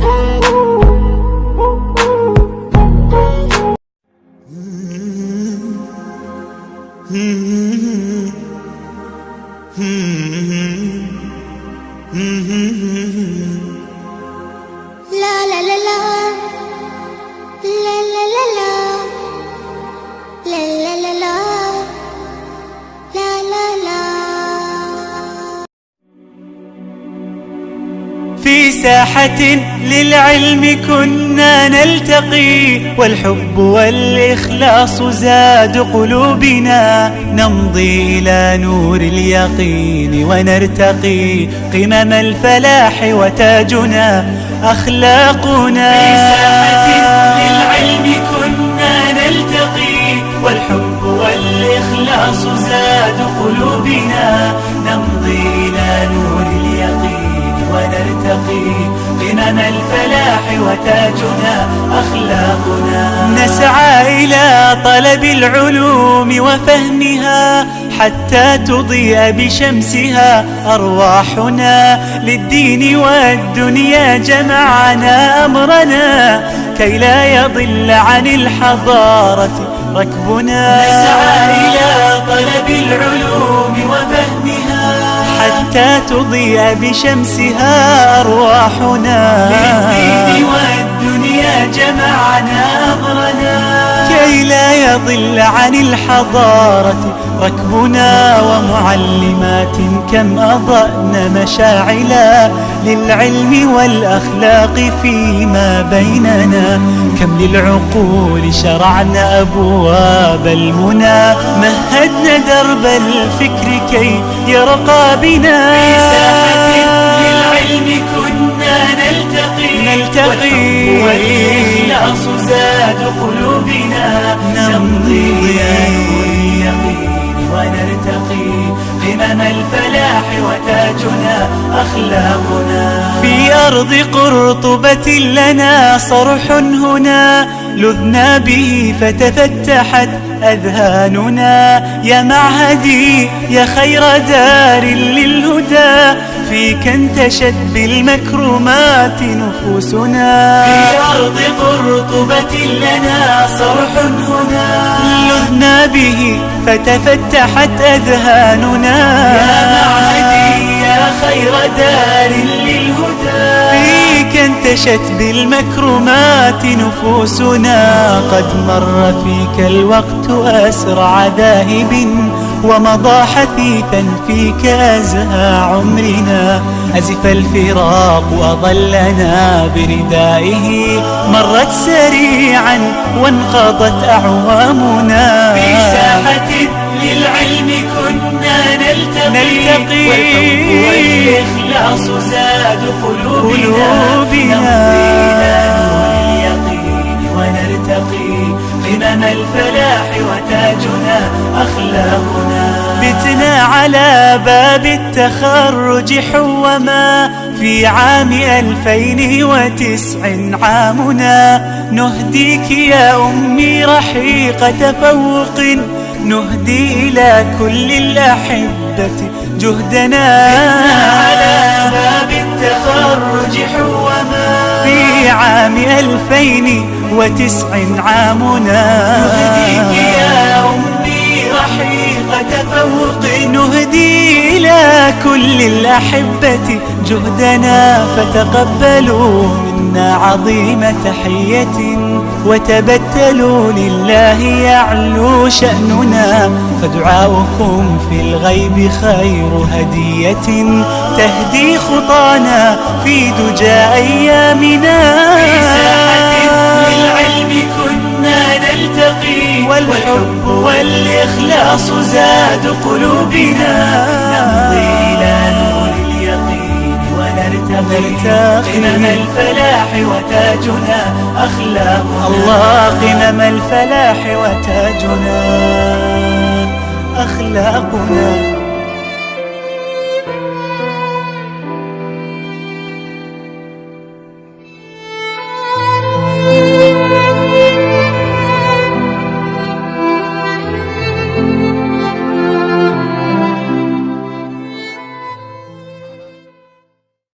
لا لا لا لا لا لا لا لا لا لا لا لا لا لا. في ساحة للعلم كنا نلتقي، والحب والإخلاص زاد قلوبنا، نمضي إلى نور اليقين ونرتقي قمم الفلاح وتاجنا أخلاقنا. في ساحة للعلم كنا نلتقي، والحب والإخلاص زاد قلوبنا، نمضي إلى نور اليقين ونرتقي قمم الفلاح وتاجنا أخلاقنا. نسعى إلى طلب العلوم وفهمها حتى تضيء بشمسها أرواحنا، للدين والدنيا جمعنا أمرنا كي لا يضل عن الحضارة ركبنا. نسعى إلى طلب العلوم وفهمها حتى تضيء بشمسها أرواحنا، للدين والدنيا جمعنا أمرنا كي لا يضل عن الحضارة ركبنا. ومعلمات كم أضأن مشاعلا للعلم والأخلاق فيما بيننا، كم للعقول شرعنا أبواب المنى، مهدنا درب الفكر كي يرقى بنا. في ساحة للعلم كنا نلتقي، والإخلاص زاد قلوبنا، نمضي إلى نور اليقين ونرتقي قمم الفلاح وتاجنا أخلاقنا. في أرض قرطبة لنا صرح هنا، لذنا به فتفتحت أذهاننا، يا معهدي يا خير دار للهدى، فيك انتشت بالمكرمات نفوسنا. في أرض قرطبة لنا صرح هنا، لذنا به فتفتحت أذهاننا، يا معهدي يا خير دار للهدى، فيك انتشت بالمكرمات نفوسنا. قد مر فيك الوقت أسرع ذاهب، ومضى حثيثا فيك أزهى عمرنا، أزف الفراق أظلنا بردائه، مرت سريعا وانقضت أعوامنا. في ساحة للعلم كنا نلتقي، والحب والإخلاص زاد قلوبنا، نمضي إلى نور اليقين ونرتقي قمم الفلاح وتاجنا أخلاقنا. بتنا على باب التخرج حوما في عام 2009 عامنا، نهديك يا أمي رحيق تفوق، نهدي إلى كل الأحبة جهدنا. على باب التخرج حوما في عام 2009 عامنا، نهديك يا أمي رحيق تفوق، نهدي إلى كل الأحبة جهدنا، فتقبلوا منا عظيم تحية، وتبتلوا لله يعلو شأننا، فدعاؤكم في الغيب خير هدية، تهدي خطانا في دجى أيامنا. في ساحة للعلم كنا نلتقي، والحب والإخلاص زاد قلوبنا، نمضي إلى نور اليقين ونرتقي قمم الفلاح وتاجنا أخلاقنا. الله قمم الفلاح وتاجنا أخلاقنا.